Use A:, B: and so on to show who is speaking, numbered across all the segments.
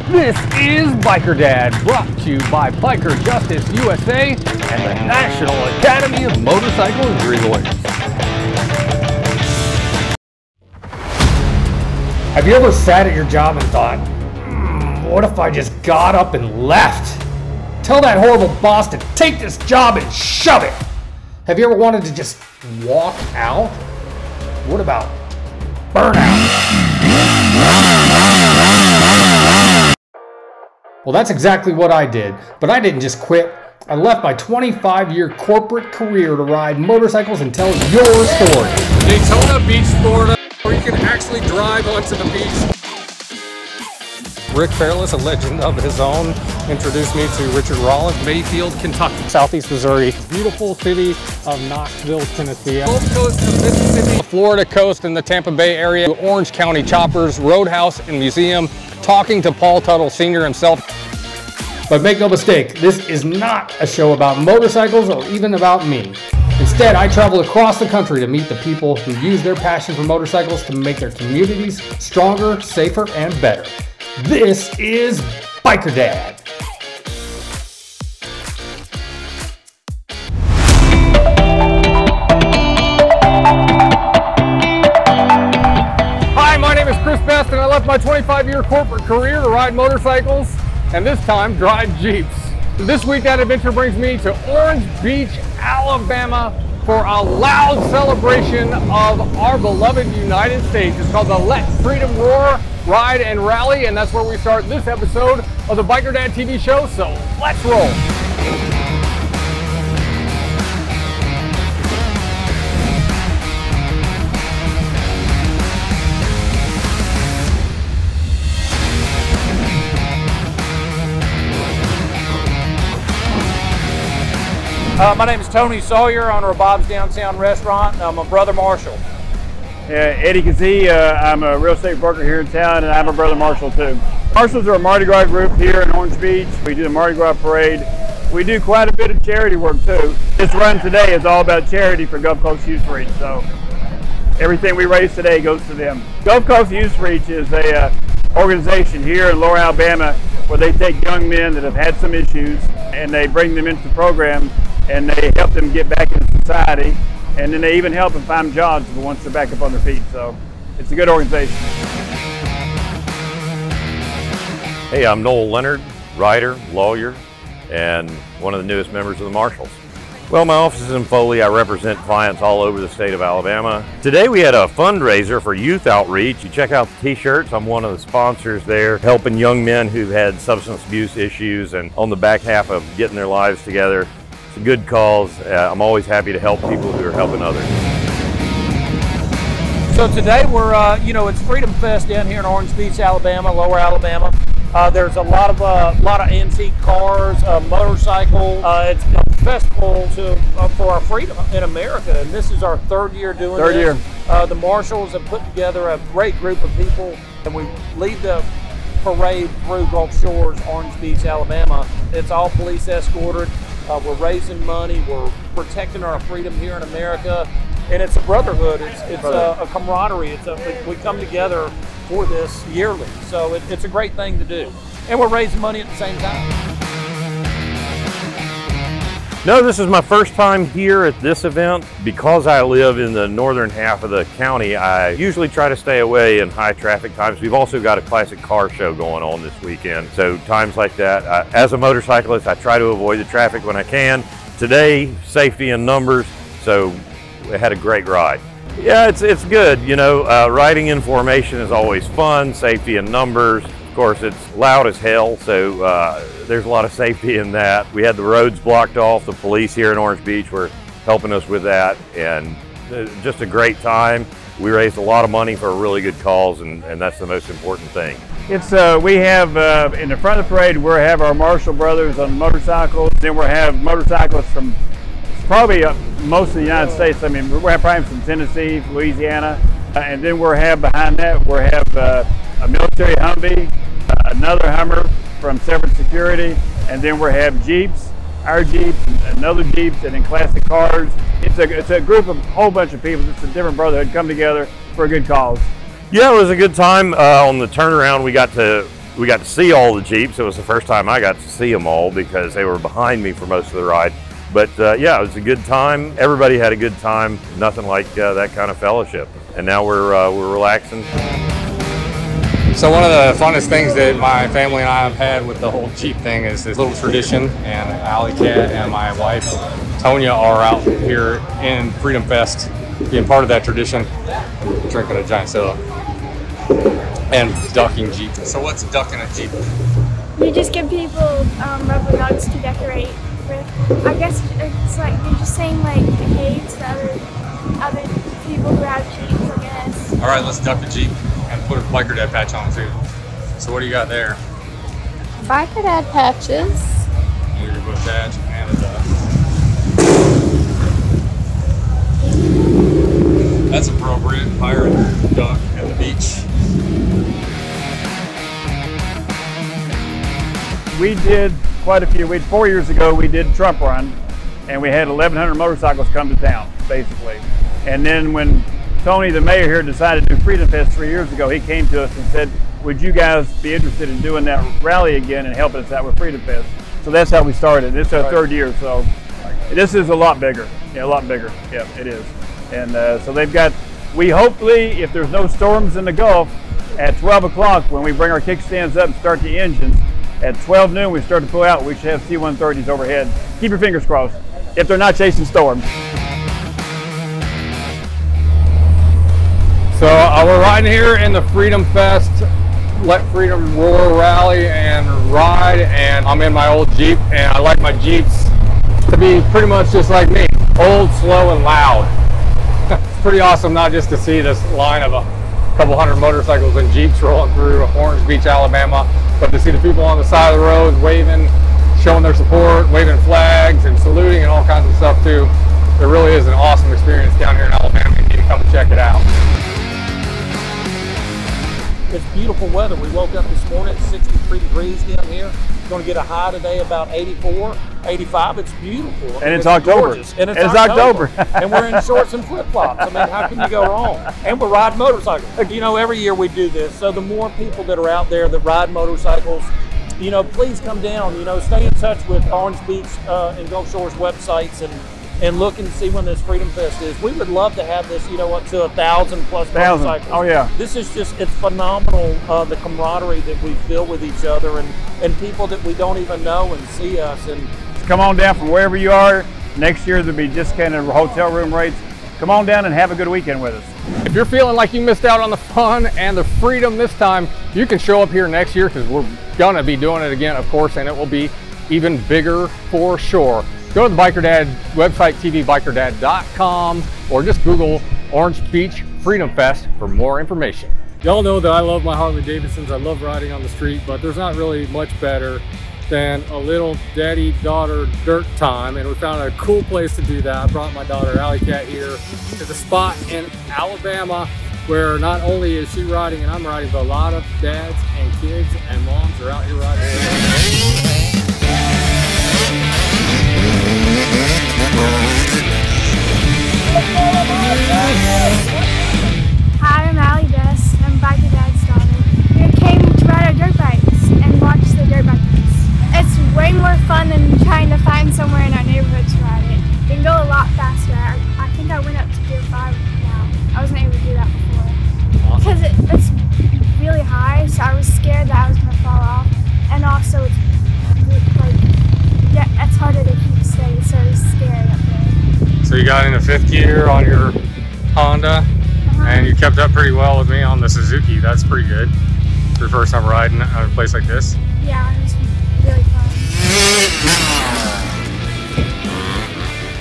A: This is Biker Dad, brought to you by Biker Justice USA and the National Academy of Motorcycle Injury Lawyers.
B: Have you ever sat at your job and thought, what if I just got up and left? Tell that horrible boss to take this job and shove it. Have you ever wanted to just walk out? What about burnout? Well, that's exactly what I did, but I didn't just quit. I left my 25-year corporate career to ride motorcycles and tell your story.
C: Daytona Beach, Florida, where you can actually drive onto the beach.
A: Rick Fairless, a legend of his own, introduced me to Richard Rollins.
C: Mayfield, Kentucky.
A: Southeast Missouri, beautiful city of Knoxville, Tennessee.
C: Gulf Coast of Mississippi.
A: The Florida coast and the Tampa Bay area, Orange County Choppers, Roadhouse and Museum, talking to Paul Tuttle Sr. himself.
B: But make no mistake, this is not a show about motorcycles or even about me. Instead, I travel across the country to meet the people who use their passion for motorcycles to make their communities stronger, safer, and better. This is Biker Dad.
A: Hi, my name is Chris Best, and I left my 25-year corporate career to ride motorcycles, and this time drive Jeeps. This week, that adventure brings me to Orange Beach, Alabama for a loud celebration of our beloved United States. It's called the Let Freedom Roar Ride and Rally, and that's where we start this episode of the Biker Dad TV show, so let's roll.
D: My name is Tony Sawyer, owner of Bob's Downtown Restaurant. I'm a brother Marshall.
E: Eddie Kazee, I'm a real estate broker here in town, and I'm a brother Marshall too. Marshalls are a Mardi Gras group here in Orange Beach. We do the Mardi Gras parade. We do quite a bit of charity work too. This run today is all about charity for Gulf Coast Youth Reach, so everything we raise today goes to them. Gulf Coast Youth Reach is a organization here in Lower Alabama where they take young men that have had some issues and they bring them into the program and they help them get back into society, and then they even help them find jobs once they're back up on their feet. So it's a good organization.
F: Hey, I'm Noel Leonard, writer, lawyer, and one of the newest members of the Marshals. Well, my office is in Foley. I represent clients all over the state of Alabama. Today we had a fundraiser for youth outreach. You check out the t-shirts. I'm one of the sponsors there, helping young men who've had substance abuse issues and on the back half of getting their lives together. It's a good cause. I'm always happy to help people who are helping others.
D: So today we're, it's Freedom Fest down here in Orange Beach, Alabama, Lower Alabama. There's a lot of antique cars, motorcycles. It's a festival for our freedom in America, and this is our third year doing this. Third year. The Marshals have put together a great group of people, and we lead the parade through Gulf Shores, Orange Beach, Alabama. It's all police escorted. We're raising money. We're protecting our freedom here in America, and it's a brotherhood. It's a camaraderie. We come together for this yearly, so it's a great thing to do, and we're raising money at the same time.
F: No, this is my first time here at this event. Because I live in the northern half of the county, I usually try to stay away in high traffic times. We've also got a classic car show going on this weekend. So times like that, as a motorcyclist, I try to avoid the traffic when I can. Today, safety in numbers, so we had a great ride. Yeah, it's good. You know, riding in formation is always fun, safety in numbers. Of course, it's loud as hell, so there's a lot of safety in that. We had the roads blocked off. The police here in Orange Beach were helping us with that, and just a great time. We raised a lot of money for a really good cause, and that's the most important thing.
E: It's we have in the front of the parade, we have our Marshall brothers on motorcycles. Then we have motorcyclists from probably most of the United States. I mean, we have probably from Tennessee, Louisiana, and then we have behind that we have a military Humvee, another Hummer from Separate Security, and then we have Jeeps, our Jeeps, and other Jeeps, and then classic cars. It's a group of a whole bunch of people. It's a different brotherhood come together for a good cause.
F: Yeah, it was a good time. On the turnaround, we got to We got to see all the Jeeps. It was the first time I got to see them all because they were behind me for most of the ride. But yeah, it was a good time. Everybody had a good time. Nothing like that kind of fellowship. And now we're relaxing.
B: So one of the funnest things that my family and I have had with the whole Jeep thing is this little tradition, and Alley Cat and my wife Tonya are out here in Freedom Fest being part of that tradition, drinking a giant soda and ducking Jeep. So what's ducking a Jeep?
G: You just give people rubber nuts to decorate with. I guess it's like you're just saying like hey to other people who have Jeeps, I guess.
B: All right, let's duck the Jeep and put a Biker Dad patch on too. So what do you got there?
H: Biker Dad patches.
B: Here's your bush patch and a duck. That's appropriate. Pirate, duck, and the beach.
E: We did quite a few. 4 years ago, we did Trump Run, and we had 1,100 motorcycles come to town, basically. And then when Tony, the mayor here, decided to do Freedom Fest 3 years ago, he came to us and said, would you guys be interested in doing that rally again and helping us out with Freedom Fest? So that's how we started. It's our third year, so this is a lot bigger. Yeah, a lot bigger. Yeah, it is. And so they've got, we hopefully, if there's no storms in the Gulf, at 12 o'clock when we bring our kickstands up and start the engines, at 12 noon we start to pull out, we should have C-130s overhead. Keep your fingers crossed, if they're not chasing storms.
A: So we're riding here in the Freedom Fest Let Freedom Roar rally and ride, and I'm in my old Jeep, and I like my Jeeps to be pretty much just like me, old, slow, and loud. It's pretty awesome not just to see this line of a couple hundred motorcycles and Jeeps rolling through Orange Beach, Alabama, but to see the people on the side of the road waving, showing their support, waving flags and saluting and all kinds of stuff too. It really is an awesome experience down here in Alabama. You need to come and check it out.
D: It's beautiful weather. We woke up this morning at 63 degrees down here. We're going to get a high today about 84, 85. It's beautiful.
E: And it's October.
D: Gorgeous. And it's October. And we're in shorts and flip-flops. I mean, how can you go wrong? And we're riding motorcycles. You know, every year we do this. So the more people that are out there that ride motorcycles, you know, please come down. You know, stay in touch with Orange Beach and Gulf Shores websites and look and see when this Freedom Fest is. We would love to have this, you know, up to 1,000+ motorcycles.
E: Oh yeah.
D: This is just, it's phenomenal, the camaraderie that we feel with each other and people that we don't even know and see us. And
E: come on down from wherever you are. Next year there'll be discounted hotel room rates. Come on down and have a good weekend with us.
A: If you're feeling like you missed out on the fun and the freedom this time, you can show up here next year because we're gonna be doing it again, of course, and it will be even bigger for sure. Go to the Biker Dad website, tvbikerdad.com, or just Google Orange Beach Freedom Fest for more information.
B: Y'all know that I love my Harley Davidsons. I love riding on the street, but there's not really much better than a little daddy-daughter dirt time, and we found a cool place to do that. I brought my daughter Alley Cat here to the spot in Alabama where not only is she riding and I'm riding, but a lot of dads and kids and moms are out here riding.
G: Hi, I'm Allie Bess. I'm Biker Dad's daughter. We came to ride our dirt bikes and watch the dirt bike race. It's way more fun than trying to find somewhere in our neighborhood to ride it. You can go a lot faster. I think I went up to Gear 5 now. I wasn't able to do that before. Because it's really high, so I was scared that I was going to fall off. And also, it's like, yeah, it's harder to keep steady, so it was scary up there.
B: So you got into 5th gear on your Honda, and you kept up pretty well with me on the Suzuki. That's pretty good. Your first time riding at a place like this?
G: Yeah, it was really fun.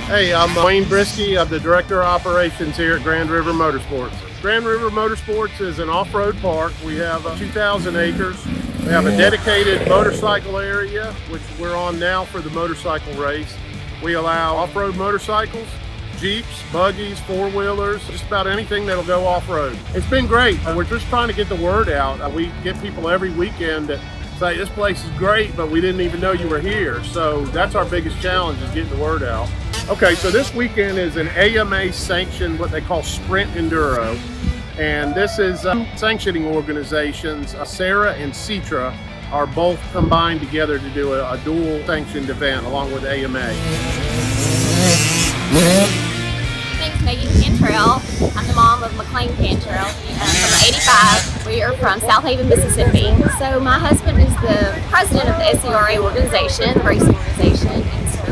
I: Hey, I'm Wayne Brisky. I'm the Director of Operations here at Grand River Motorsports. Grand River Motorsports is an off-road park. We have 2,000 acres. We have a dedicated motorcycle area, which we're on now for the motorcycle race. We allow off-road motorcycles, Jeeps, buggies, four-wheelers, just about anything that'll go off-road. It's been great. We're just trying to get the word out. We get people every weekend that say, this place is great, but we didn't even know you were here. So that's our biggest challenge, is getting the word out. Okay, so this weekend is an AMA sanctioned, what they call Sprint Enduro. And this is sanctioning organizations. Sarah and Citra are both combined together to do a dual sanctioned event along with AMA.
J: My name's Megan Cantrell. I'm the mom of McLean Cantrell from 85. We are from South Haven, Mississippi. So my husband is the president of the SERA organization, the racing organization, and so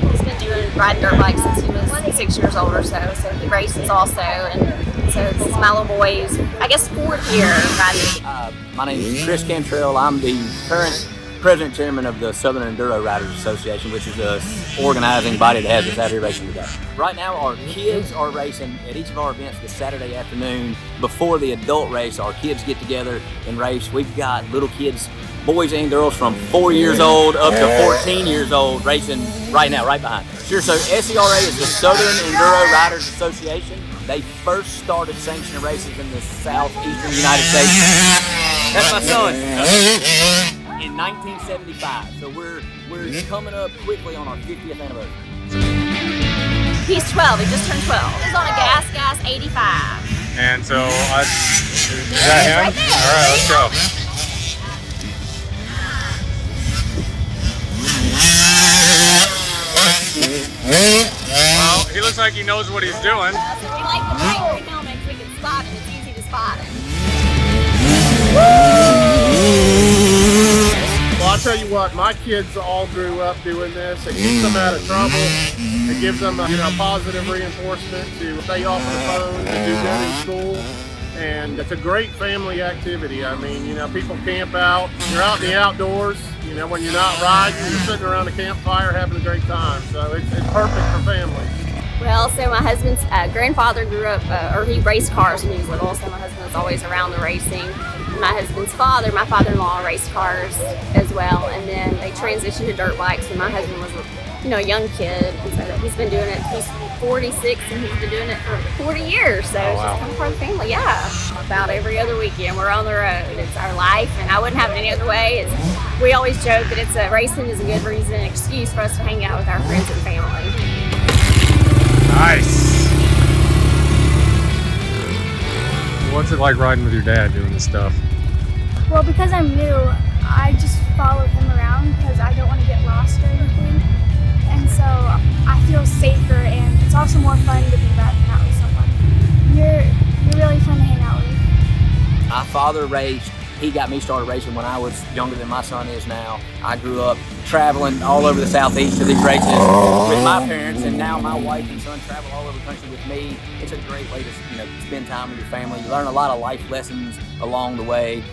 J: he's been riding dirt bikes since he was 6 years old or so. So he races also, and so this is my little boy's, I guess, 4th year riding.
K: My name is Chris Cantrell. I'm the current president chairman of the Southern Enduro Riders Association, which is the organizing body that has us out here racing today. Right now, our kids are racing at each of our events this Saturday afternoon. Before the adult race, our kids get together and race. We've got little kids, boys and girls from 4 years old up to 14 years old racing right now, right behind us. Sure, so SERA is the Southern Enduro Riders Association. They first started sanctioning races in the southeastern United States. That's my son. In 1975, so we're coming up quickly on our 50th anniversary.
J: He's 12, he just turned 12. He's on a gas 85.
A: And so, is that him?
J: Right there.
A: All right, let's go. Well, he looks like he knows what he's doing.
J: So we like the primary helmet so we can spot him. It's easy to spot him.
I: Well, I'll tell you what, my kids all grew up doing this. It keeps them out of trouble. It gives them positive reinforcement to stay off the phone, to do good in school. And it's a great family activity. I mean, people camp out. You're out in the outdoors. When you're not riding, you're sitting around a campfire having a great time. So it's perfect for families.
J: Well, so my husband's grandfather grew up, or he raced cars when he was little, so my husband was always around the racing. My husband's father, my father-in-law, raced cars as well, and then they transitioned to dirt bikes when my husband was a young kid, and so he's been doing it, he's 46 and he's been doing it for 40 years, so it's just kind of part of the family, yeah. About every other weekend we're on the road. It's our life, and I wouldn't have it any other way. We always joke that racing is a good reason, an excuse for us to hang out with our friends and family.
A: Nice. What's it like riding with your dad doing this stuff?
G: Well, because I'm new, I just follow him around because I don't want to get lost or anything. And so I feel safer, and it's also more fun to be riding out with someone. You're really fun to hang out with.
K: My father raced. He got me started racing when I was younger than my son is now. I grew up traveling all over the southeast to these races with my parents, and now my wife and son travel all over the country with me. It's a great way to spend time with your family. You learn a lot of life lessons along the way.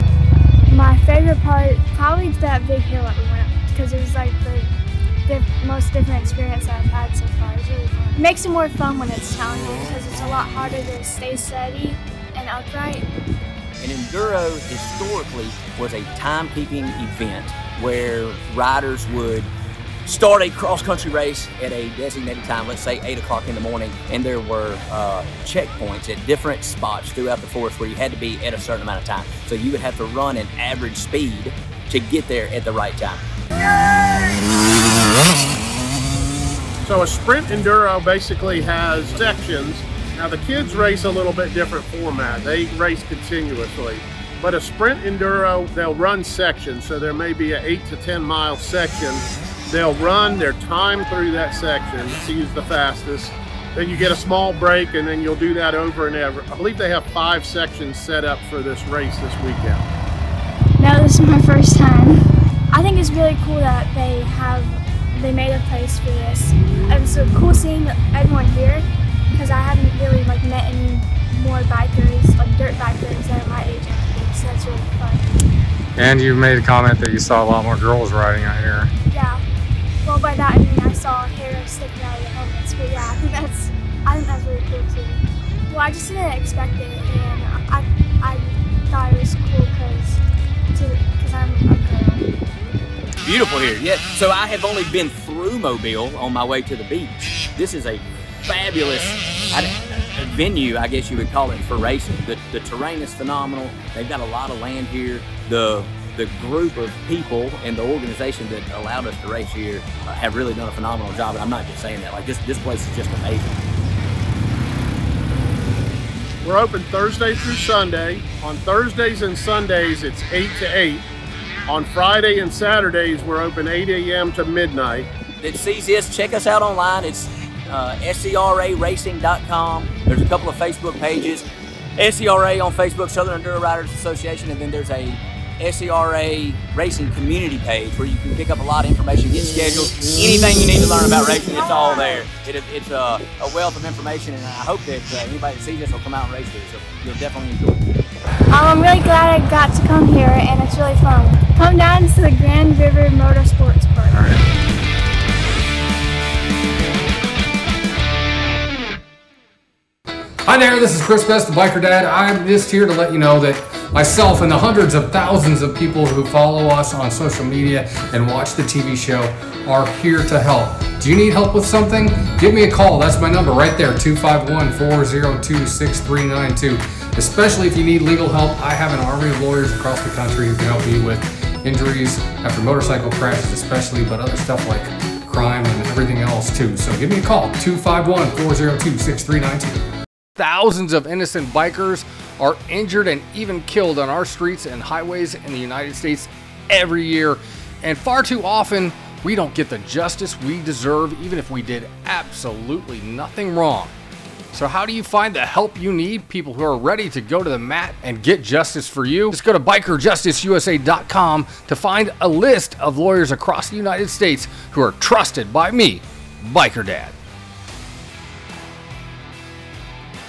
G: My favorite part, probably that big hill that we went up, because it was like the most different experience I've had so far. It was really fun. It makes it more fun when it's challenging because it's a lot harder to stay steady and upright.
K: And enduro historically was a timekeeping event where riders would start a cross-country race at a designated time, let's say 8 o'clock in the morning, and there were checkpoints at different spots throughout the forest where you had to be at a certain amount of time. So you would have to run an average speed to get there at the right time.
I: So a sprint enduro basically has sections. Now the kids race a little bit different format. They race continuously. But a sprint enduro, they'll run sections. So there may be an 8 to 10 mile section. They'll run their time through that section to use the fastest. Then you get a small break, and then you'll do that over and over. I believe they have 5 sections set up for this race this weekend.
G: No, this is my first time. I think it's really cool that they made a place for this. It's so cool seeing everyone here, because I haven't really met any more bikers, like dirt bikers that are my age, so that's really fun.
A: And you made a comment that you saw a lot more girls riding out here.
G: Yeah. Well, by that I mean I saw hair sticking out of the helmets, but yeah, I think that's really cool too. Well, I just didn't expect it, and I thought it was cool because I'm a girl.
K: Beautiful here, yeah. So I have only been through Mobile on my way to the beach. This is a fabulous venue, I guess you would call it, for racing. The terrain is phenomenal. They've got a lot of land here. The group of people and the organization that allowed us to race here have really done a phenomenal job, and I'm not just saying that. Like this place is just amazing.
I: We're open Thursday through Sunday. On Thursdays and Sundays, it's 8 to 8. On Friday and Saturdays, we're open 8 a.m. to midnight.
K: That sees this, check us out online. It's SCRARacing.com. There's a couple of Facebook pages. SCRA on Facebook, Southern Enduro Riders Association, and then there's a SCRA Racing community page where you can pick up a lot of information, get schedules, anything you need to learn about racing, it's all there. It's a wealth of information, and I hope that anybody that sees this will come out and race with it, so you'll definitely enjoy it.
G: I'm really glad I got to come here, and it's really fun. Come down to the Grand River Motorsports Park.
B: Hi there, this is Chris Best, the Biker Dad. I'm just here to let you know that myself and the hundreds of thousands of people who follow us on social media and watch the TV show are here to help. Do you need help with something? Give me a call. That's my number right there, 251-402-6392. Especially if you need legal help, I have an army of lawyers across the country who can help you with injuries after motorcycle crashes especially, but other stuff like crime and everything else too. So give me a call, 251-402-6392. Thousands of innocent bikers are injured and even killed on our streets and highways in the United States every year. And far too often, we don't get the justice we deserve, even if we did absolutely nothing wrong. So how do you find the help you need? People who are ready to go to the mat and get justice for you? Just go to bikerjusticeusa.com to find a list of lawyers across the United States who are trusted by me, Biker Dad.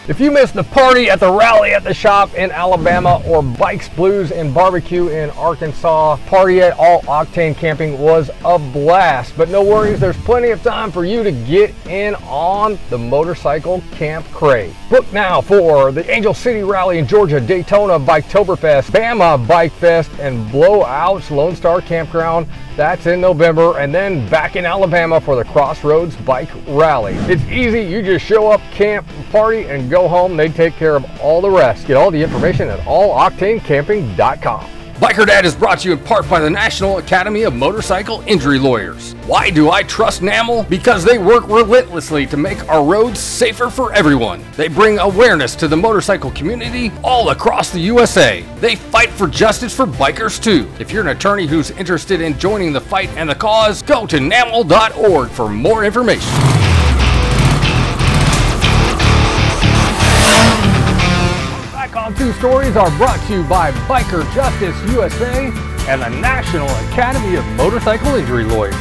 A: If you missed the party at the rally at the shop in Alabama or Bikes, Blues, and Barbecue in Arkansas, party at All Octane Camping was a blast. But no worries, there's plenty of time for you to get in on the motorcycle camp craze. Book now for the Angel City Rally in Georgia, Daytona Biketoberfest, Bama Bike Fest, and Blowouts Lone Star Campground. That's in November, and then back in Alabama for the Crossroads Bike Rally. It's easy, you just show up, camp, party, and go home. They take care of all the rest. Get all the information at alloctanecamping.com. Biker Dad is brought to you in part by the National Academy of Motorcycle Injury Lawyers. Why do I trust NAML? Because they work relentlessly to make our roads safer for everyone. They bring awareness to the motorcycle community all across the USA. They fight for justice for bikers too. If you're an attorney who's interested in joining the fight and the cause, go to NAML.org for more information. On Two Stories are brought to you by Biker Justice USA and the National Academy of Motorcycle Injury Lawyers.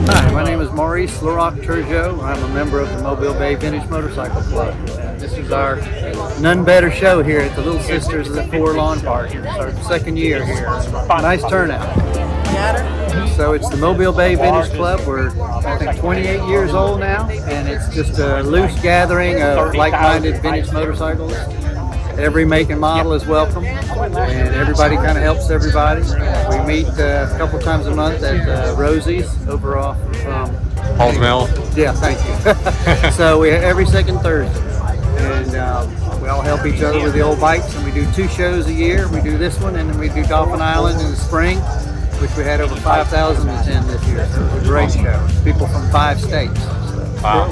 L: Hi, my name is Maurice LaRock Turgeot. I'm a member of the Mobile Bay Vintage Motorcycle Club. This is our none better show here at the Little Sisters of the Four Lawn Park. It's our second year here. Nice turnout. So it's the Mobile Bay Vintage Club. We're, I think, 28 years old now, and it's just a loose gathering of like-minded vintage motorcycles. Every make and model is welcome, and everybody kind of helps everybody. We meet a couple times a month at Rosie's over off of
A: Halls Mill.
L: Yeah, thank you. So we every second Thursday, and we all help each other with the old bikes, and we do 2 shows a year. We do this one, and then we do Dolphin Island in the spring, which we had over 5,000 attend this year. So it was a great show. People from 5 states.
A: Wow.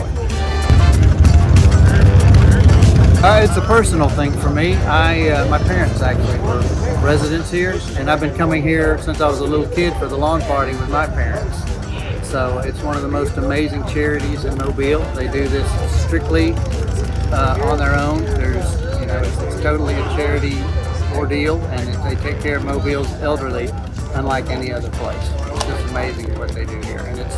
L: It's a personal thing for me. My parents actually were residents here, and I've been coming here since I was a little kid for the lawn party with my parents. So it's one of the most amazing charities in Mobile. They do this strictly on their own. It's totally a charity ordeal, and they take care of Mobile's elderly unlike any other place. It's just amazing what they do here, and it's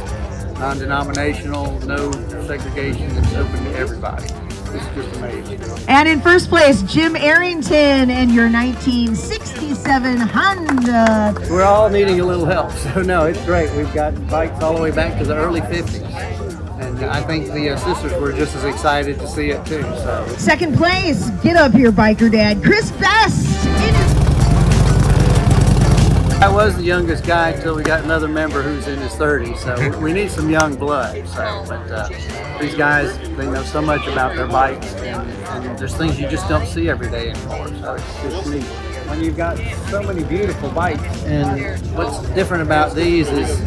L: non-denominational, no segregation. It's open to everybody. It's just amazing.
M: And in first place, Jim Arrington and your 1967 Honda.
L: We're all needing a little help, so no, it's great. We've got bikes all the way back to the early 50s. And I think the sisters were just as excited to see it too. So.
M: Second place, get up here, Biker Dad, Chris Best.
L: I was the youngest guy until we got another member who's in his 30s, so we need some young blood. So, but these guys, they know so much about their bikes, and there's things you just don't see every day anymore. So it's just neat. When you've got so many beautiful bikes, and what's different about these is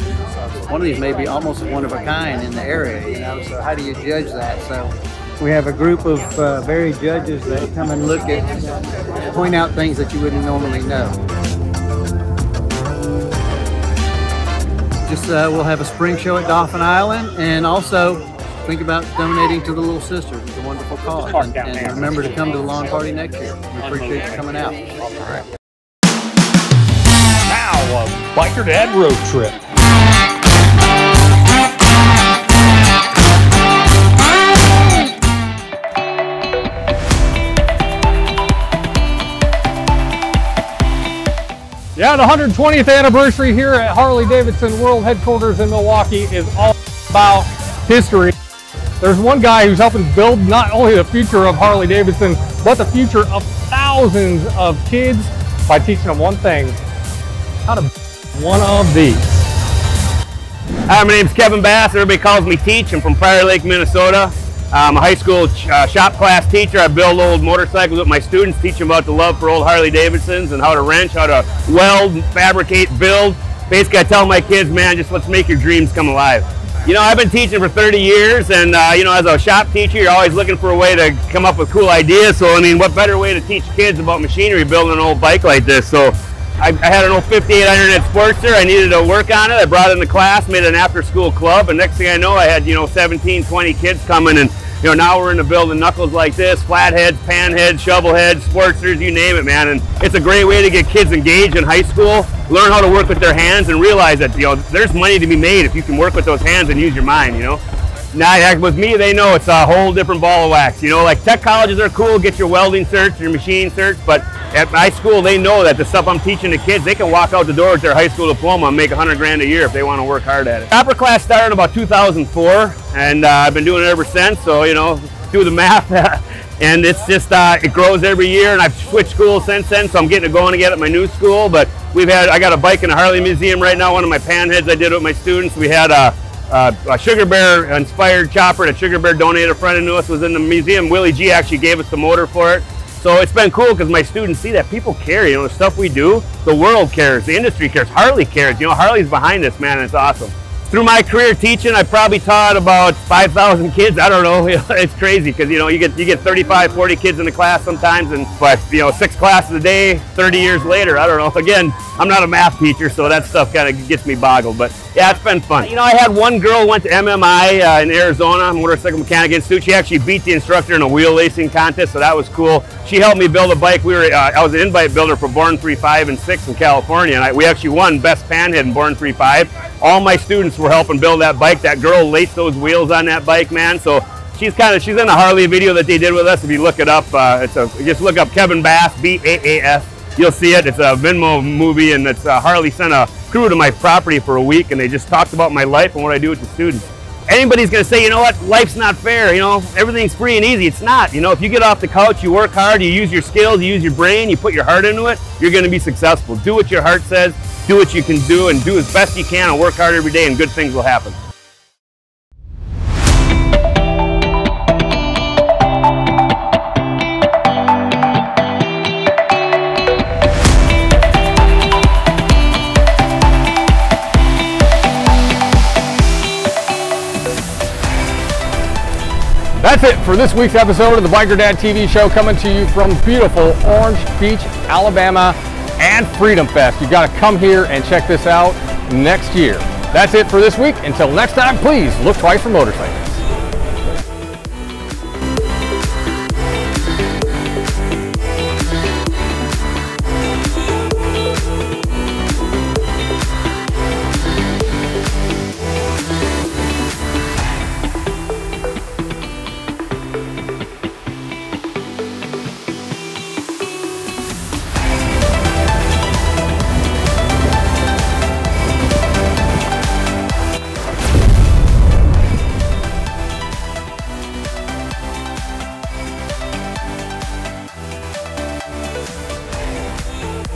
L: one of these may be almost one of a kind in the area, you know, so how do you judge that? So we have a group of varied judges that come and look at, point out things that you wouldn't normally know. Just we'll have a spring show at Dauphin Island, and also think about donating to the Little Sisters. It's a wonderful cause. And remember to come to the lawn party next year. We appreciate you coming out.
B: All right. Now, a Biker Dad road trip.
A: Yeah, the 120th anniversary here at Harley-Davidson World Headquarters in Milwaukee is all about history. There's one guy who's helping build not only the future of Harley-Davidson, but the future of thousands of kids by teaching them one thing: how to build one of these.
N: Hi, my name's Kevin Bass. Everybody calls me Teach. I'm from Prior Lake, Minnesota. I'm a high school shop class teacher. I build old motorcycles with my students, teach them about the love for old Harley-Davidsons and how to wrench, how to weld, fabricate, build. Basically, I tell my kids, man, just let's make your dreams come alive. You know, I've been teaching for 30 years, and you know, as a shop teacher, you're always looking for a way to come up with cool ideas. So, I mean, what better way to teach kids about machinery building an old bike like this? So, I had an old 5800 Sportster. I needed to work on it. I brought it into class, made an after-school club, and next thing I know, I had, you know, 17, 20 kids coming, and you know, now we're into building knuckles like this, flatheads, panheads, shovelheads, Sportsters, you name it, man. And it's a great way to get kids engaged in high school, learn how to work with their hands, and realize that, you know, there's money to be made if you can work with those hands and use your mind, you know. Now, with me, they know it's a whole different ball of wax. You know, like tech colleges are cool, get your welding certs, your machine certs, but at my school, they know that the stuff I'm teaching the kids, they can walk out the door with their high school diploma and make $100 grand a year if they want to work hard at it. Chopper class started in about 2004, and I've been doing it ever since, so, you know, do the math. And it's just, it grows every year, and I've switched schools since then, so I'm getting it going again at my new school. But I got a bike in the Harley Museum right now, one of my panheads I did with my students. We had a Sugar Bear inspired chopper that Sugar Bear donated. A friend of ours was in the museum. Willie G actually gave us the motor for it. So it's been cool because my students see that people care, you know, the stuff we do, the world cares, the industry cares, Harley cares. You know, Harley's behind this, man, and it's awesome. Through my career teaching, I probably taught about 5,000 kids. I don't know, it's crazy because, you know, you get 35, 40 kids in the class sometimes, but, you know, 6 classes a day, 30 years later, I don't know. Again, I'm not a math teacher, so that stuff kind of gets me boggled, but yeah, it's been fun. You know, I had one girl went to MMI in Arizona, Motorcycle Mechanic Institute. She actually beat the instructor in a wheel racing contest, so that was cool. She helped me build a bike. I was an invite builder for Born 3.5 and 6 in California, and we actually won Best Panhead in Born 3.5. All my students were helping build that bike. That girl laced those wheels on that bike, man. So she's in a Harley video that they did with us. If you look it up, just look up Kevin Bass, B-A-A-S. You'll see it. It's a Venmo movie, and it's Harley sent a crew to my property for a week, and they just talked about my life and what I do with the students. Anybody's gonna say, you know what, life's not fair, you know, everything's free and easy. It's not. You know, if you get off the couch, you work hard, you use your skills, you use your brain, you put your heart into it, you're gonna be successful. Do what your heart says, do what you can do, and do as best you can, and work hard every day, and good things will happen.
A: That's it for this week's episode of the Biker Dad TV show, coming to you from beautiful Orange Beach, Alabama, and Freedom Fest. You've got to come here and check this out next year. That's it for this week. Until next time, please look twice for motorcycles.